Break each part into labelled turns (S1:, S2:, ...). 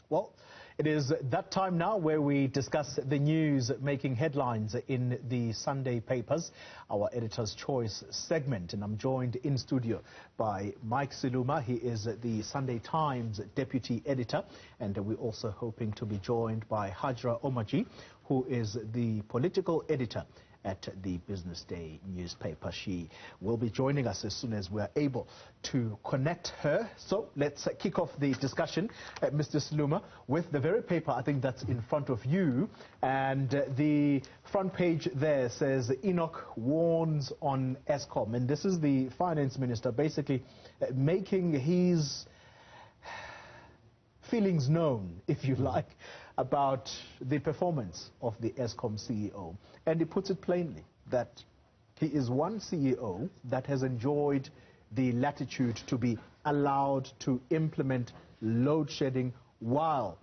S1: Well, it is that time now where we discuss the news making headlines in the Sunday papers, our Editor's Choice segment. And I'm joined in studio by Mike Siluma. He is the Sunday Times deputy editor. And we're also hoping to be joined by Hajra Omaji, who is the political editor at the Business Day newspaper. She will be joining us as soon as we're able to connect her. So let's kick off the discussion, Mr. Siluma, with the very paper I think that's in front of you. And the front page there says Enoch warns on Eskom. And this is the finance minister basically making his feelings known, if you like, about the performance of the Eskom CEO. And he puts it plainly that he is one CEO that has enjoyed the latitude to be allowed to implement load shedding while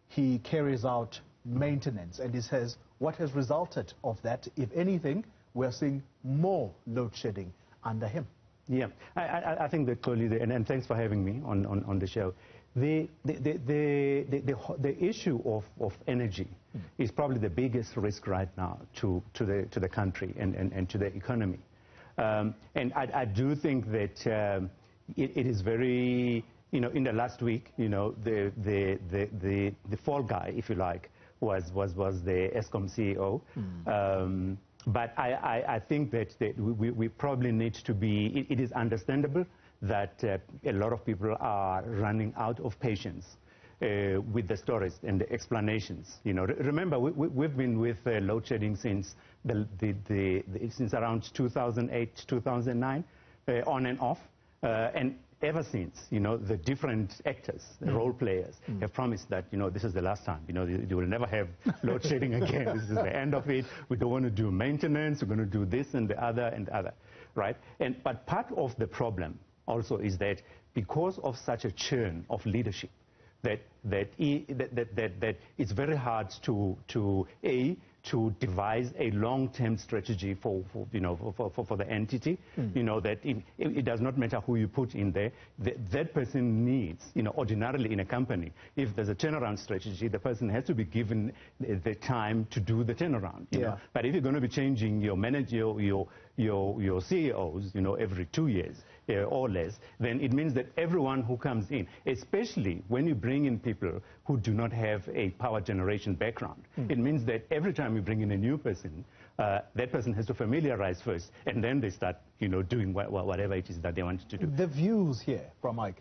S1: he carries out maintenance. And he says what has resulted of that, if anything, we're seeing more load shedding under him.
S2: Yeah, I think that clearly, and thanks for having me on the show. The issue of energy is probably the biggest risk right now to the country and to the economy. And I do think that it is very, in the last week, the fall guy, if you like, was the Eskom CEO. But I think that we probably need to be, it is understandable that a lot of people are running out of patience with the stories and the explanations. Remember, we've been with load shedding since since around 2008, 2009, on and off, and ever since, the different actors, the role players, have promised that, this is the last time. You will never have load shedding again. This is the end of it. We don't want to do maintenance. We're going to do this and the other, right? But part of the problem also is that because of such a churn of leadership, that it's very hard to devise a long-term strategy for the entity. That it does not matter who you put in there. That person needs, ordinarily in a company, if there's a turnaround strategy, the person has to be given the time to do the turnaround. But if you're going to be changing your manager, your CEOs, every 2 years or less, then it means that everyone who comes in, especially when you bring in people who do not have a power generation background, it means that every time you bring in a new person, that person has to familiarize first, and then they start, doing whatever it is that they want to do.
S1: The views here from Mike,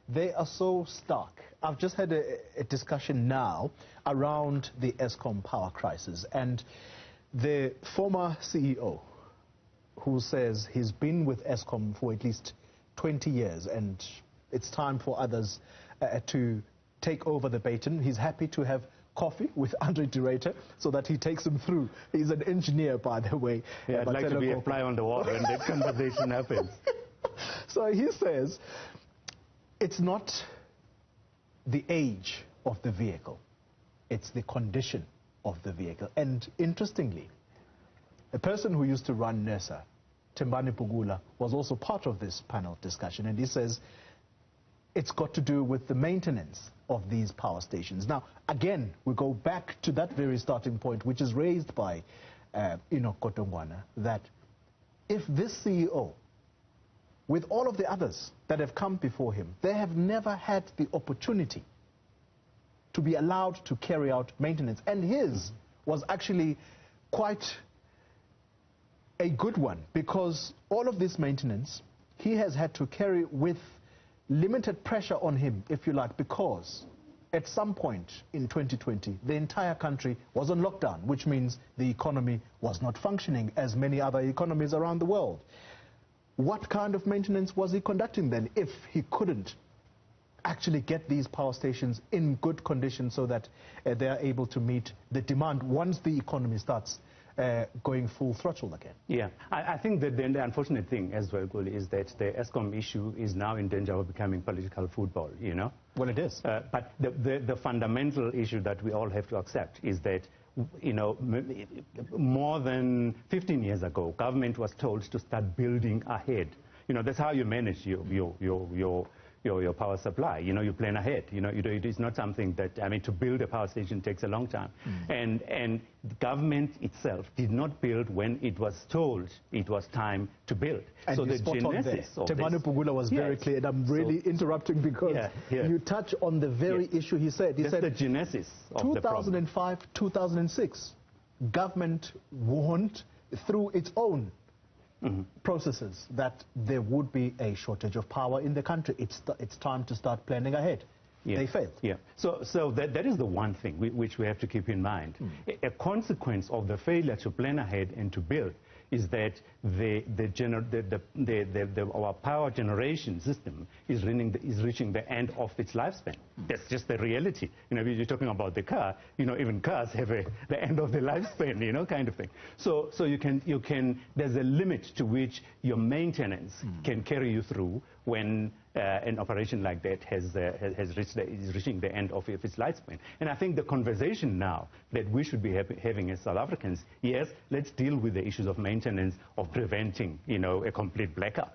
S1: they are so stark. I've just had a discussion now around the Eskom power crisis, and the former CEO, who says he's been with Eskom for at least 20 years and it's time for others to take over the baton. He's happy to have coffee with Andre Durator so that he takes him through. He's an engineer, by the way.
S2: Yeah, I'd like to be a fly on the wall when that conversation happens.
S1: So he says it's not the age of the vehicle, it's the condition of the vehicle. And interestingly, a person who used to run NERSA, Tembani Pugula, was also part of this panel discussion, and he says it's got to do with the maintenance of these power stations. Now, again, we go back to that very starting point, which is raised by Enoch Kotongwana, that if this CEO, with all of the others that have come before him, they have never had the opportunity to be allowed to carry out maintenance. And his was actually quite a good one, because all of this maintenance he has had to carry with limited pressure on him, if you like, because at some point in 2020 the entire country was on lockdown, which means the economy was not functioning as many other economies around the world. What kind of maintenance was he conducting then if he couldn't actually get these power stations in good condition so that they are able to meet the demand once the economy starts going full throttle again?
S2: Yeah, I think that the unfortunate thing as well, Guli, is that the Eskom issue is now in danger of becoming political football,
S1: Well, it is.
S2: But the fundamental issue that we all have to accept is that, more than 15 years ago, government was told to start building ahead. That's how you manage your your power supply. You plan ahead. It is not something that, to build a power station takes a long time. And the government itself did not build when it was told it was time to build.
S1: And
S2: so
S1: the genesis of Temane Pugula was very clear, and I'm really interrupting because you touch on the very issue he said. He said
S2: the genesis of
S1: 2005, 2006, government warned through its own processes that there would be a shortage of power in the country. It's time to start planning ahead. They failed.
S2: So that is the one thing which we have to keep in mind. A consequence of the failure to plan ahead and to build is that our power generation system is reaching the end of its lifespan. That's just the reality. You're talking about the car. Even cars have the end of the lifespan. Kind of thing. So you can. There's a limit to which your maintenance can carry you through when an operation like that is reaching the end of its lifespan. And I think the conversation now that we should be having as South Africans, yes, let's deal with the issues of maintenance, of preventing, a complete blackout.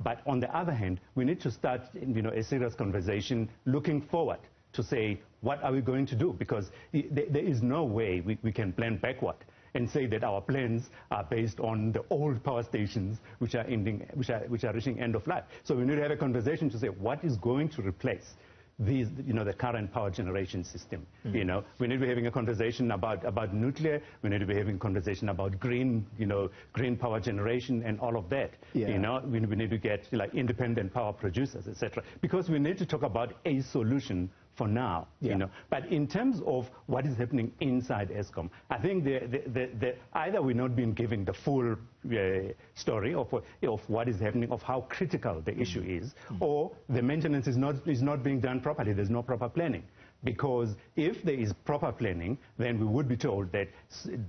S2: But on the other hand, we need to start, a serious conversation looking forward to say, what are we going to do? Because there is no way we can plan backward and say that our plans are based on the old power stations which are reaching end of life. So we need to have a conversation to say what is going to replace these, the current power generation system. We need to be having a conversation about nuclear. We need to be having a conversation about green power generation and all of that. We need to get independent power producers, etc. Because we need to talk about a solution for now, But in terms of what is happening inside Eskom, I think either we're not being given the full story of what is happening, of how critical the issue is, or the maintenance is not being done properly. There's no proper planning. Because if there is proper planning, then we would be told that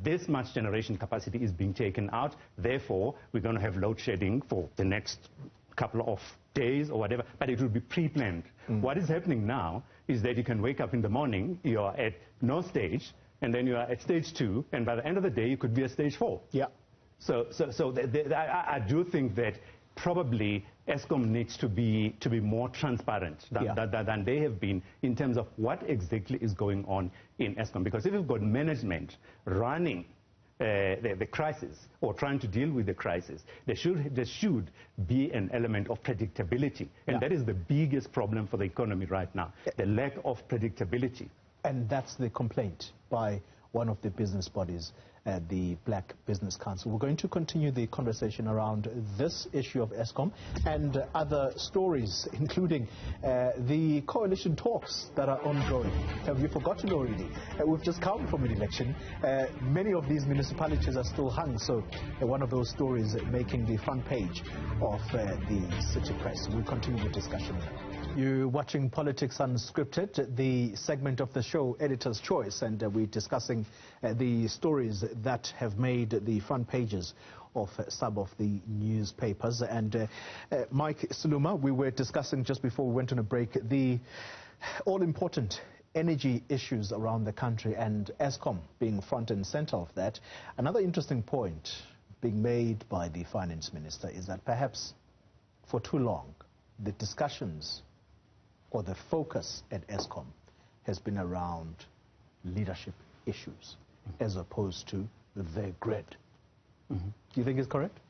S2: this much generation capacity is being taken out, therefore we're going to have load shedding for the next couple of days or whatever, but it will be pre-planned. What is happening now is that you can wake up in the morning, you are at no stage, and then you are at stage 2, and by the end of the day, you could be at stage 4. So I do think that probably Eskom needs to be more transparent than they have been in terms of what exactly is going on in Eskom. Because if you've got management running the crisis or trying to deal with the crisis, there should be an element of predictability. And that is the biggest problem for the economy right now, the lack of predictability.
S1: And that's the complaint by one of the business bodies, the Black Business Council. We're going to continue the conversation around this issue of Eskom and other stories, including the coalition talks that are ongoing. Have you forgotten already? We've just come from an election. Many of these municipalities are still hung, so one of those stories making the front page of the City Press. We'll continue the discussion. You're watching Politics Unscripted, the segment of the show Editor's Choice, and we're discussing the stories that have made the front pages of some of the newspapers. And Mike Siluma, we were discussing just before we went on a break the all-important energy issues around the country and Eskom being front and center of that. Another interesting point being made by the finance minister is that perhaps for too long the discussions or the focus at Eskom has been around leadership issues as opposed to the grid. Do you think it's correct?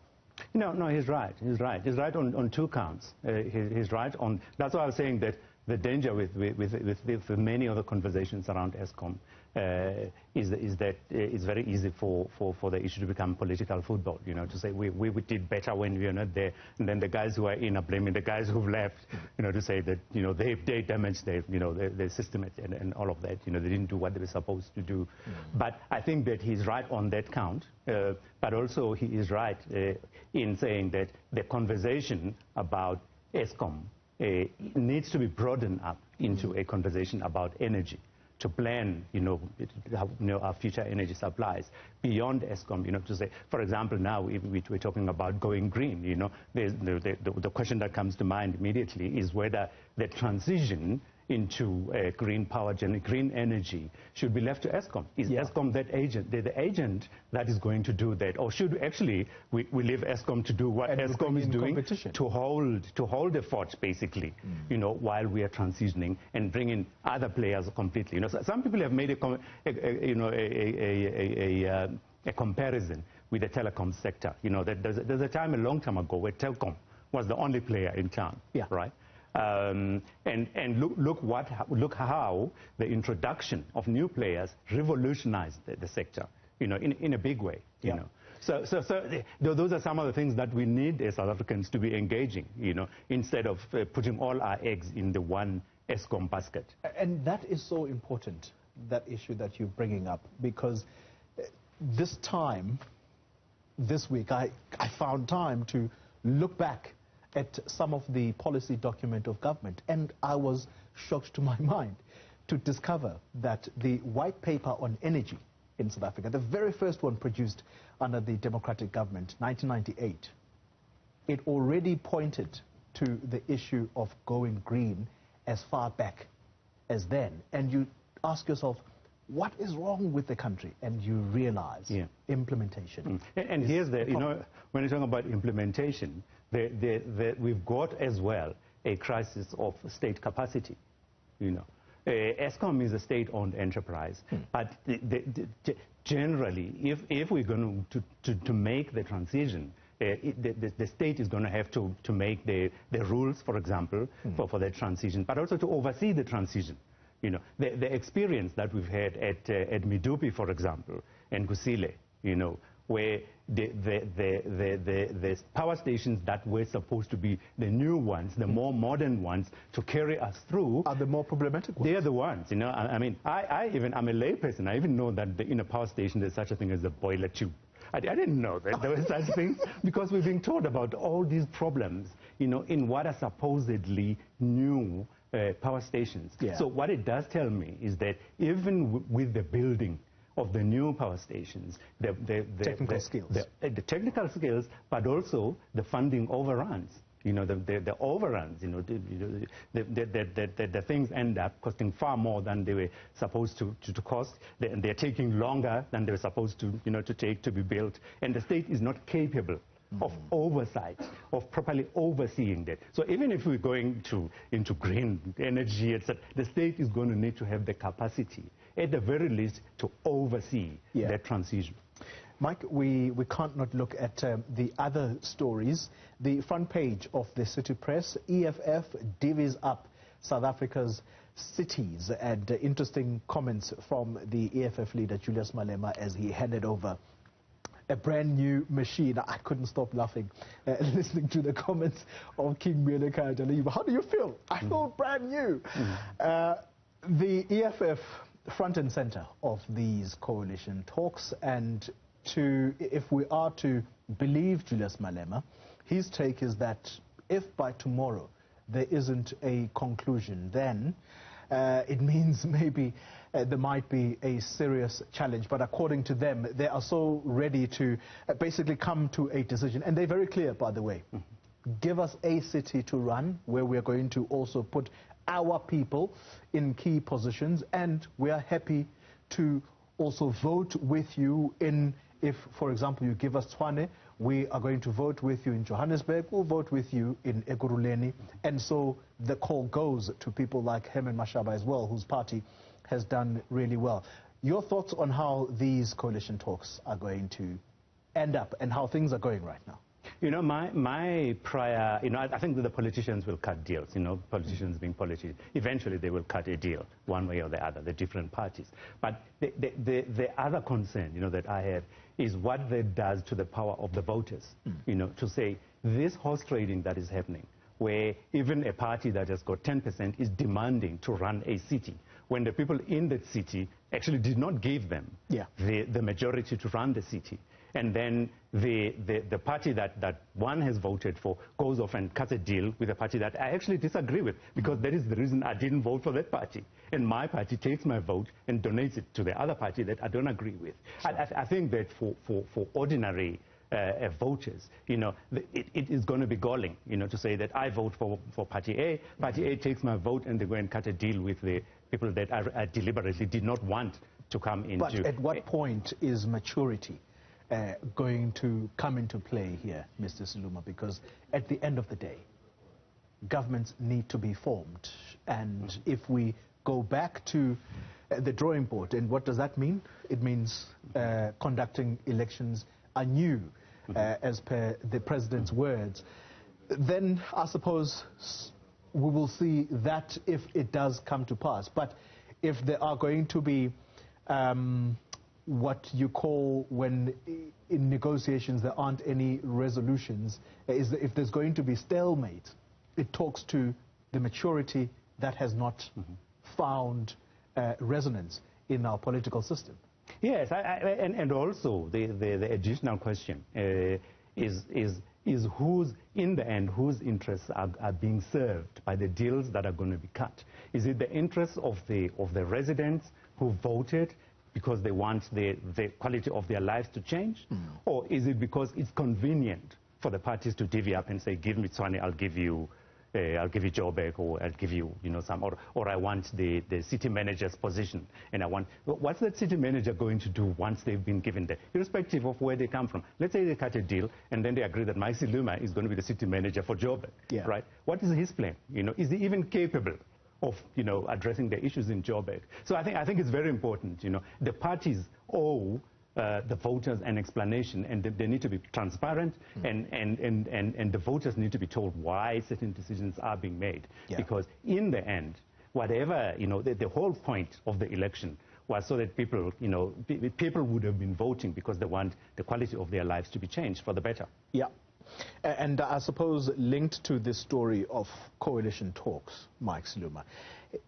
S2: No, he's right. He's right on 2 counts. He's right on. That's why I was saying that the danger with many other conversations around Eskom is that it's very easy for the issue to become political football, to say we did better when we are not there, and then the guys who are in are blaming the guys who've left, to say that, they damaged the system and all of that, they didn't do what they were supposed to do. But I think that he's right on that count, but also he is right in saying that the conversation about Eskom needs to be broadened up into a conversation about energy, to plan, our future energy supplies beyond Eskom, to say, for example, now we're talking about going green, the question that comes to mind immediately is whether the transition into green power, green energy, should be left to Eskom. Is Eskom that agent, the agent that is going to do that? Or should actually we leave Eskom to do what Eskom is doing, to hold the fort, basically, you know, while we are transitioning, and bring in other players completely. You know, so some people have made a comparison with the telecom sector. You know, that there's a time, a long time ago, where telecom was the only player in town, right? And look how the introduction of new players revolutionized the sector, you know, in a big way, you know. So those are some of the things that we need as South Africans to be engaging, you know, instead of putting all our eggs in the one Eskom basket.
S1: And that is so important, that issue that you're bringing up, because this week, I found time to look back at some of the policy document of government, and I was shocked to my mind to discover that the white paper on energy in South Africa, the very first one produced under the democratic government, 1998, it already pointed to the issue of going green as far back as then. And you ask yourself, what is wrong with the country? And you realize implementation.
S2: And here's the, you know, when you're talking about implementation, we've got as well a crisis of state capacity, you know. Eskom is a state-owned enterprise, but generally, if we're going to make the transition, the state is going to have to make the rules, for example, for the transition, but also to oversee the transition. You know, the experience that we've had at Medupi, for example, and Kusile, you know, where the power stations that were supposed to be the new ones, the more modern ones, to carry us through,
S1: are the more problematic ones.
S2: They're the ones, you know. I mean, I'm a layperson. I even know that in a power station there's such a thing as a boiler tube. I didn't know that there were such things, because we've been told about all these problems, you know, in what are supposedly new power stations. So what it does tell me is that even with the building of the new power stations, the technical skills, but also the funding overruns. You know, the overruns, you know, the things end up costing far more than they were supposed to cost. They're taking longer than they were supposed to, you know, to take to be built. And the state is not capable of oversight, of properly overseeing that. So even if we're going into green energy, etc., the state is going to need to have the capacity, at the very least, to oversee that transition.
S1: Mike, we can't not look at the other stories. The front page of the City Press, EFF divvies up South Africa's cities, and interesting comments from the EFF leader, Julius Malema, as he handed over a brand new machine. I couldn't stop laughing listening to the comments of King Mieleka Jaliba. How do you feel? I feel brand new. The EFF front and center of these coalition talks, and if we are to believe Julius Malema, his take is that if by tomorrow there isn't a conclusion, then it means maybe there might be a serious challenge. But according to them, they are so ready to basically come to a decision. And they're very clear, by the way. Give us a city to run where we're going to also put our people in key positions. And we are happy to also vote with you in, if, for example, you give us Tshwane, we are going to vote with you in Johannesburg, we'll vote with you in Ekurhuleni. And so the call goes to people like Herman Mashaba as well, whose party has done really well. Your thoughts on how these coalition talks are going to end up and how things are going right now?
S2: You know, my prior, you know, I think that the politicians will cut deals, you know, politicians being politicians. Eventually they will cut a deal, one way or the other, the different parties. But the other concern, you know, that I have is what that does to the power of the voters, you know, to say this horse trading that is happening, where even a party that has got 10% is demanding to run a city, when the people in that city actually did not give them the majority to run the city. And then the party that one has voted for goes off and cuts a deal with a party that I actually disagree with, because that is the reason I didn't vote for that party. And my party takes my vote and donates it to the other party that I don't agree with. Sure. I think that for ordinary voters, it is going to be galling, to say that I vote for Party A, Party A takes my vote and they go and cut a deal with the people that I deliberately did not want to come into.
S1: But at what point is maturity going to come into play here, Mr. Siluma? Because at the end of the day, governments need to be formed. And if we go back to the drawing board, and what does that mean? It means conducting elections anew, as per the president's words. Then I suppose we will see that if it does come to pass. But if there are going to be what you call, when in negotiations there aren't any resolutions, is that if there's going to be stalemate, it talks to the maturity that has not found resonance in our political system.
S2: Yes, and also the additional question is who's, in the end, whose interests are being served by the deals that are going to be cut? Is it the interests of the residents who voted because they want the quality of their lives to change? Or is it because it's convenient for the parties to divvy up and say, give me Tswane, I'll give you Joburg, or I'll give you, some, or I want the city manager's position, and I want, what's that city manager going to do once they've been given that, irrespective of where they come from? Let's say they cut a deal, and then they agree that Mike Siluma is going to be the city manager for Joburg, right? What is his plan? Is he even capable of, addressing the issues in Joburg? So I think it's very important, the parties owe the voters an explanation, and they need to be transparent, and the voters need to be told why certain decisions are being made. Because in the end, whatever, the whole point of the election was so that people, people would have been voting because they want the quality of their lives to be changed for the better.
S1: Yeah. And I suppose linked to this story of coalition talks, Mike Siluma,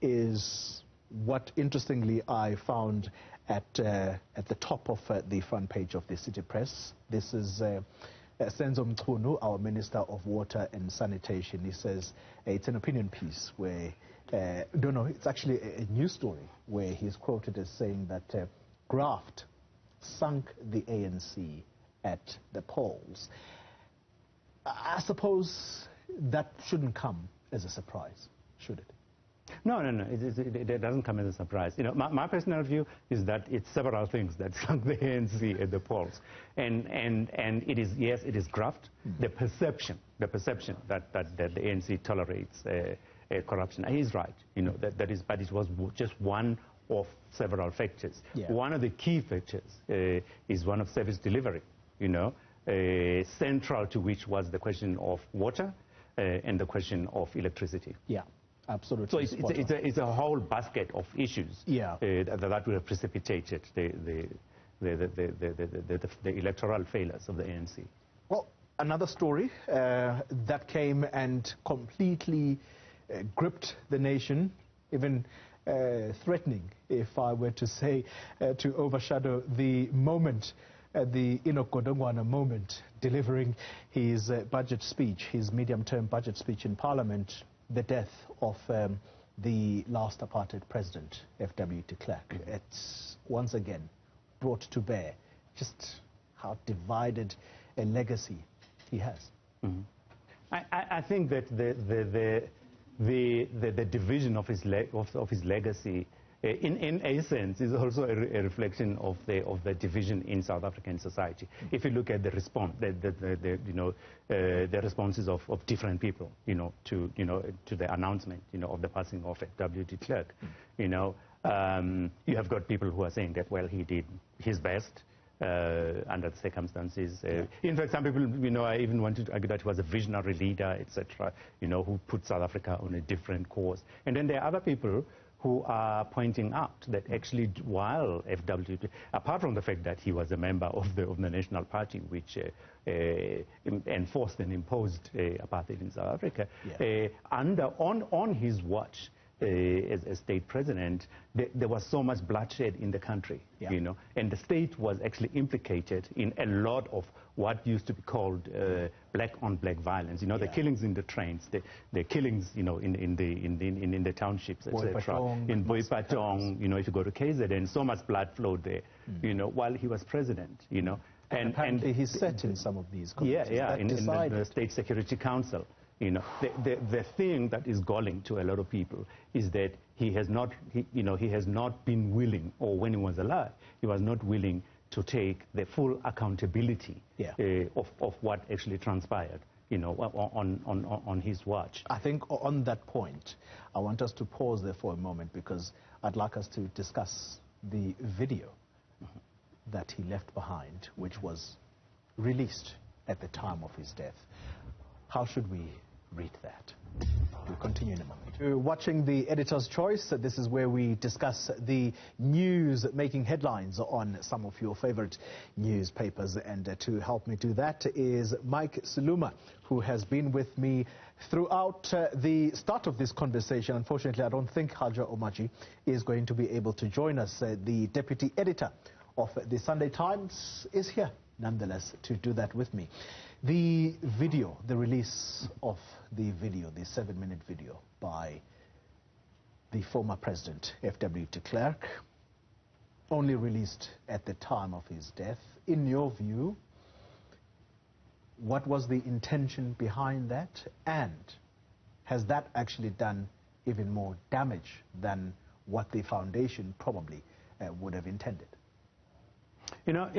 S1: is what interestingly I found at the top of the front page of the City Press. This is Senzo Mchunu, our Minister of Water and Sanitation. He says it's an opinion piece where, it's actually a news story where he's quoted as saying that graft sunk the ANC at the polls. I suppose that shouldn't come as a surprise, should it?
S2: No, it doesn't come as a surprise. My personal view is that it's several things that sunk the ANC at the polls, and it is, yes, it is graft. The perception that the ANC tolerates corruption. He's right. That is, but it was just one of several factors. One of the key factors is one of service delivery. Central to which was the question of water and the question of electricity.
S1: Yeah. Absolutely.
S2: So it's a whole basket of issues that would have precipitated the electoral failures of the ANC.
S1: Well, another story that came and completely gripped the nation, even threatening, if I were to say, to overshadow the moment, the Enoch Godongwana moment, delivering his budget speech, his medium-term budget speech in Parliament, the death of the last apartheid president, F.W. de Klerk. It's once again brought to bear just how divided a legacy he has.
S2: I think that the division of his legacy, in a sense, is also a reflection of the division in South African society. If you look at the response, the responses of different people, to the announcement, of the passing of W. de Klerk, you have got people who are saying that, well, he did his best under the circumstances. In fact, some people, I even wanted to argue that he was a visionary leader, etc., who put South Africa on a different course. And then there are other people who are pointing out that actually, while FW, apart from the fact that he was a member of the National Party, which enforced and imposed apartheid in South Africa, on his watch as state president, there was so much bloodshed in the country, and the state was actually implicated in a lot of what used to be called black-on-black violence. The killings in the trains, the killings, in the townships, etc. In Boipatong, if you go to KZN, so much blood flowed there, while he was president,
S1: And apparently he sat in some of these committees.
S2: In the State Security Council. You know, the thing that is galling to a lot of people is that he has not been willing, or when he was alive, he was not willing to take the full accountability of what actually transpired, you know, on his watch.
S1: I think on that point, I want us to pause there for a moment, because I'd like us to discuss the video that he left behind, which was released at the time of his death. How should we read that? We'll continue in a moment. You're watching the Editor's Choice. This is where we discuss the news making headlines on some of your favorite newspapers. And to help me do that is Mike Siluma, who has been with me throughout the start of this conversation. Unfortunately, I don't think Haja Omaji is going to be able to join us. The deputy editor of the Sunday Times is here, nonetheless, to do that with me. The video, the release of the video, the 7-minute video by the former president, F.W. de Klerk, only released at the time of his death. In your view, what was the intention behind that? And has that actually done even more damage than what the foundation probably would have intended?
S2: You know,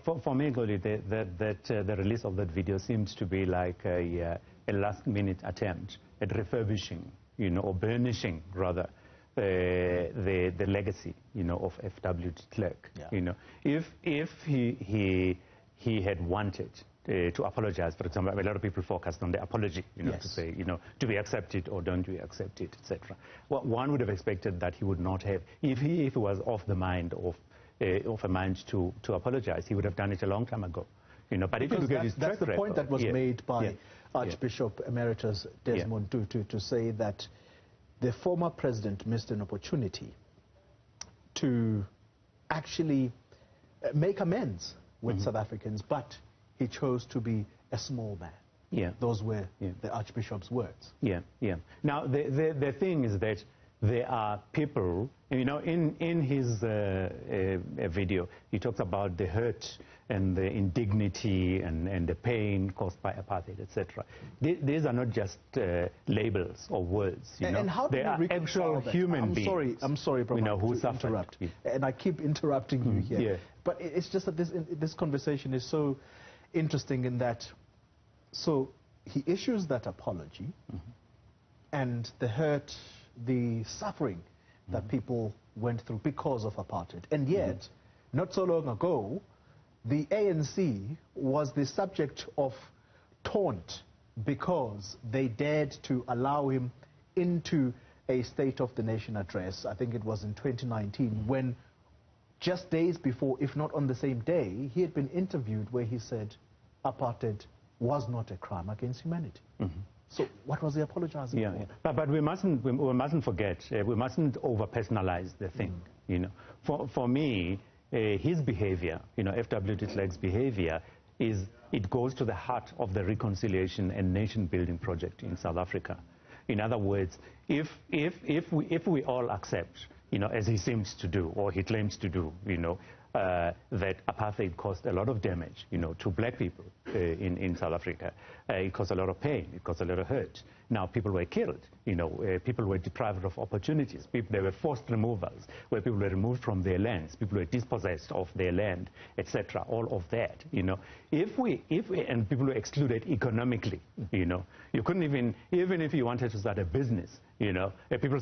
S2: for me, Goli, the release of that video seems to be like a last-minute attempt at refurbishing, you know, or burnishing, rather, the legacy, you know, of F.W. de Klerk.
S1: Yeah.
S2: You know, if he had wanted to apologize, for example, a lot of people focused on the apology, you know, to say, you know, do we accept it or don't we accept it, etc. Well, one would have expected that he would not have, if he was of the mind of a mind to apologize, he would have done it a long time ago. You know, but if you look at his track record,
S1: that's the point that was made by Archbishop Emeritus Desmond Tutu, to say that the former president missed an opportunity to actually make amends with South Africans, but he chose to be a small man. Yeah. Those were the Archbishop's words.
S2: Yeah, yeah. Now, the thing is that there are people, you know, in his video, he talks about the hurt and the indignity and the pain caused by apartheid, etc. These are not just labels or words, you know.
S1: And how do
S2: they are actual human beings.
S1: I'm sorry, Brahma,
S2: you know, who
S1: to interrupt. And I keep interrupting you here. Yeah. But it's just that this conversation is so interesting in that, so he issues that apology, and the hurt, the suffering that people went through because of apartheid. And yet, not so long ago, the ANC was the subject of taunt because they dared to allow him into a State of the Nation address. I think it was in 2019, when just days before, if not on the same day, he had been interviewed where he said apartheid was not a crime against humanity. So what was he apologizing for?
S2: But we mustn't forget, we mustn't over-personalize the thing, you know. For me, his behavior, you know, F.W. de Klerk's behavior, it goes to the heart of the reconciliation and nation-building project in South Africa. In other words, if we all accept, you know, as he seems to do, or he claims to do, you know, that apartheid caused a lot of damage, you know, to black people in South Africa. It caused a lot of pain. It caused a lot of hurt. Now, people were killed. You know, people were deprived of opportunities. There were forced removals, where people were removed from their lands. People were dispossessed of their land, etc. All of that, you know. And people were excluded economically, you know. You couldn't even if you wanted to start a business, you know, people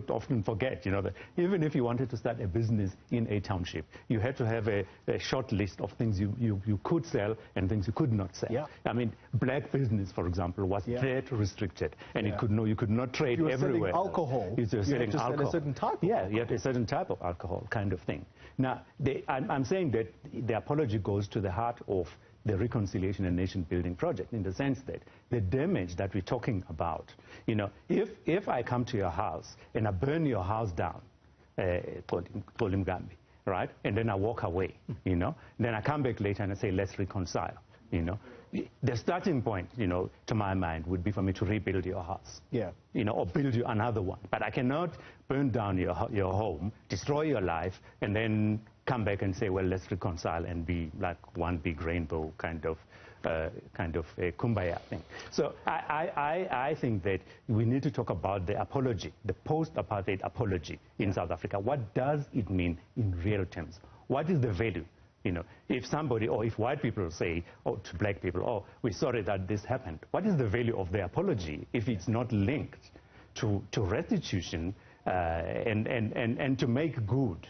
S2: often forget, you know, that even if you wanted to start a business in a township, you had to have a short list of things you could sell and things you could not sell. Yeah. I mean, black business, for example, was very restricted, and you could not trade everywhere.
S1: Selling alcohol.
S2: You were selling
S1: alcohol.
S2: Sell a
S1: certain type of
S2: alcohol. You had a certain type of alcohol, kind of thing. Now, I'm saying that the apology goes to the heart of the reconciliation and nation-building project, in the sense that the damage that we're talking about, you know, if I come to your house and I burn your house down, right, and then I walk away, you know, then I come back later and I say, let's reconcile, you know. the starting point, to my mind, would be for me to rebuild your house.
S1: Yeah.
S2: Or build you another one. But I cannot burn down your home, destroy your life, and then come back and say, well, let's reconcile and be like one big rainbow kind of a kumbaya thing. So I think that we need to talk about the apology, the post-apartheid apology in South Africa. What does it mean in real terms? What is the value? If somebody, or if white people say, to black people, we're sorry that this happened, what is the value of the apology if it's not linked to restitution and to make good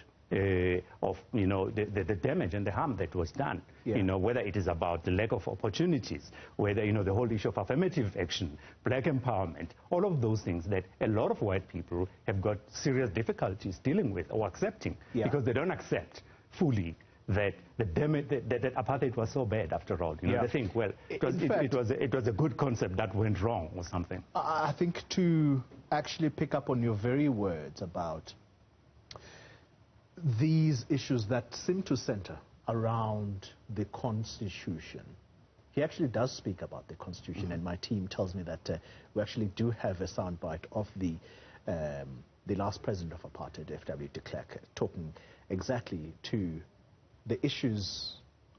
S2: of the damage and the harm that was done? Whether it is about the lack of opportunities, whether the whole issue of affirmative action, black empowerment, all of those things that a lot of white people have got serious difficulties dealing with or accepting, because they don't accept fully that that apartheid was so bad after all. They think, well, it was a good concept that went wrong or something.
S1: I think to actually pick up on your very words about these issues that seem to center around the Constitution, he actually does speak about the Constitution, and my team tells me that we actually do have a soundbite of the last president of apartheid, F.W. de Klerk, talking exactly to the issues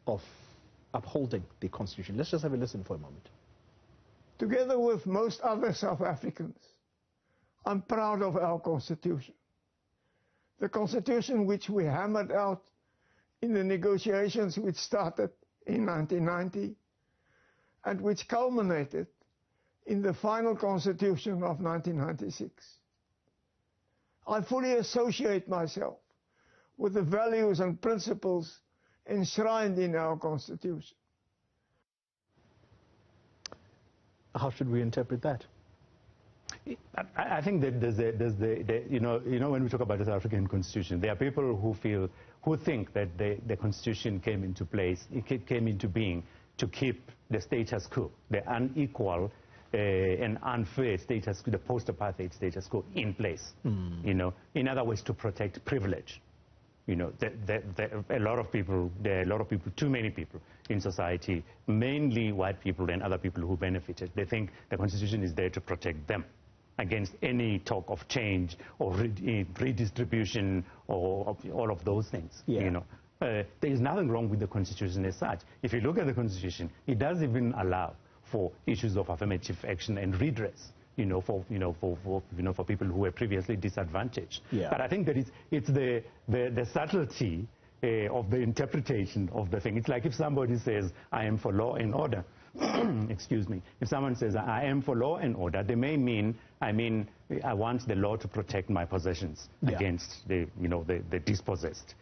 S1: of upholding the Constitution. Let's just have a listen for a moment.
S3: Together with most other South Africans, I'm proud of our Constitution. The Constitution which we hammered out in the negotiations which started in 1990 and which culminated in the final Constitution of 1996. I fully associate myself with the values and principles enshrined in our Constitution.
S2: How should we interpret that? I think that when we talk about the South African Constitution, there are people who think that the Constitution came into place, it came into being to keep the status quo, the unequal and unfair status quo, the post-apartheid status quo in place. In other words, to protect privilege. There are a lot of people, too many people in society, mainly white people and other people who benefited. They think the Constitution is there to protect them against any talk of change or redistribution or all of those things. There is nothing wrong with the Constitution as such. If you look at the Constitution, it does even allow for issues of affirmative action and redress. For people who were previously disadvantaged. But I think that it's the subtlety of the interpretation of the thing. It's like if somebody says, I am for law and order. Excuse me. If someone says, I am for law and order, they may mean, I want the law to protect my possessions against the dispossessed.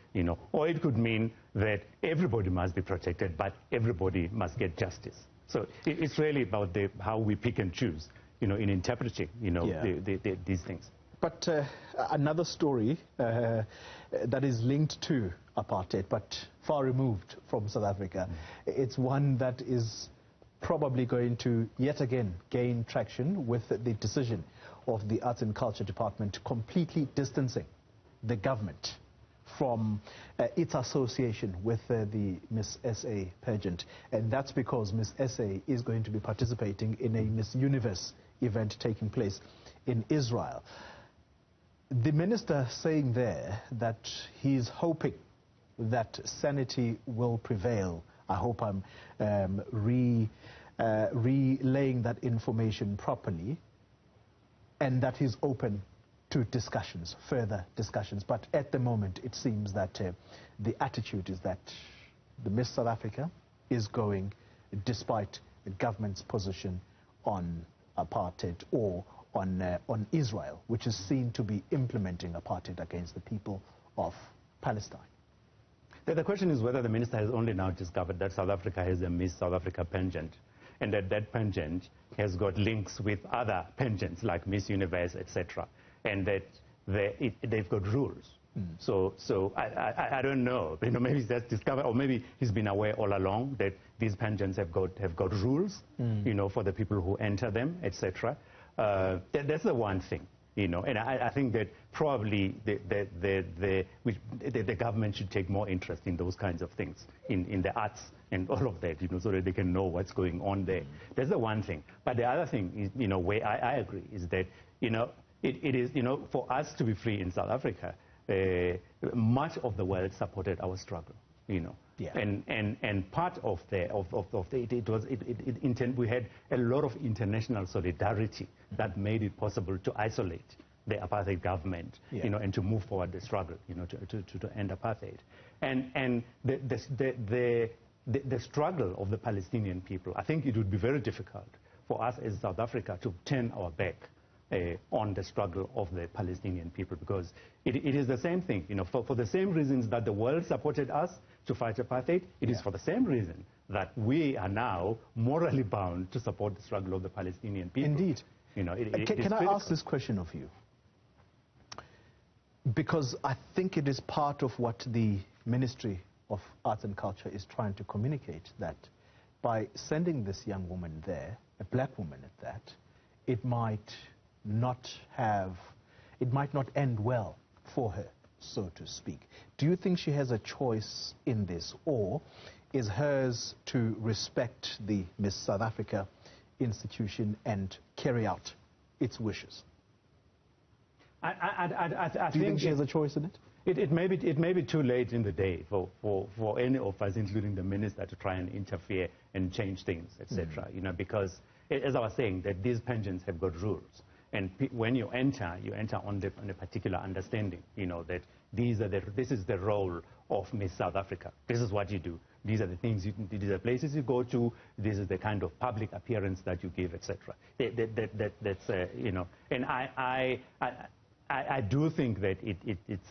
S2: Or it could mean that everybody must be protected, but everybody must get justice. So it's really about how we pick and choose. In interpreting, these things.
S1: But another story that is linked to apartheid, but far removed from South Africa, it's one that is probably going to yet again gain traction with the decision of the Arts and Culture Department completely distancing the government from its association with the Miss SA pageant. And that's because Miss SA is going to be participating in a Miss Universe event taking place in Israel. The minister saying there that he's hoping that sanity will prevail. I hope I'm relaying that information properly, and that he's open to discussions, further discussions. But at the moment, it seems that the attitude is that the Miss South Africa is going despite the government's position on apartheid or on Israel, which is seen to be implementing apartheid against the people of Palestine.
S2: The question is whether the minister has only now discovered that South Africa has a Miss South Africa pageant, and that pageant has got links with other pageants like Miss Universe, etc., and that they've got rules. So I don't know. Maybe he's just discovered, or maybe he's been aware all along that these pageants have got rules, for the people who enter them, etc. That's the one thing. You know, and I think that probably the government should take more interest in those kinds of things, in the arts and all of that, you know, so that they can know what's going on there. That's the one thing. But the other thing is, you know, where I agree is that, you know, it is, you know, for us to be free in South Africa, much of the world supported our struggle, you know.
S1: Yeah.
S2: And part of we had a lot of international solidarity that made it possible to isolate the apartheid government, you know, and to move forward the struggle, you know, to end apartheid. And the struggle of the Palestinian people, I think it would be very difficult for us as South Africa to turn our back on the struggle of the Palestinian people, because it is the same thing, you know, for the same reasons that the world supported us to fight apartheid, it is for the same reason that we are now morally bound to support the struggle of the Palestinian people.
S1: Indeed.
S2: You know,
S1: can I ask this question of you? Because I think it is part of what the Ministry of Arts and Culture is trying to communicate, that by sending this young woman there, a black woman at that, it might not end well for her, so to speak. Do you think she has a choice in this, or is hers to respect the Miss South Africa institution and carry out its wishes?
S2: I
S1: Do you think she has a choice in it?
S2: It may be too late in the day for any of us, including the minister, to try and interfere and change things, etc. You know, because, as I was saying, that these pensions have got rules. And when you enter on a particular understanding, you know, that this is the role of Miss South Africa. This is what you do. These are the things, these are the places you go to. This is the kind of public appearance that you give, etc. That's you know, and I do think that it's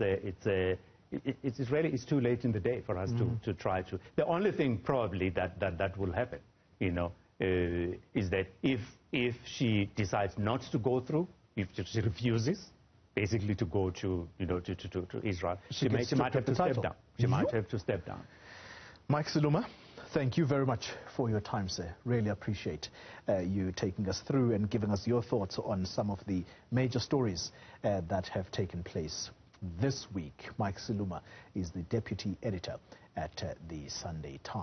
S2: too late in the day for us to try to. The only thing probably that will happen, you know, is that if she decides not to go through, if she refuses, basically to go to, you know, to Israel, she might have to step down. She might have to step down.
S1: Mike Siluma, thank you very much for your time, sir. Really appreciate you taking us through and giving us your thoughts on some of the major stories that have taken place this week. Mike Siluma is the deputy editor at the Sunday Times.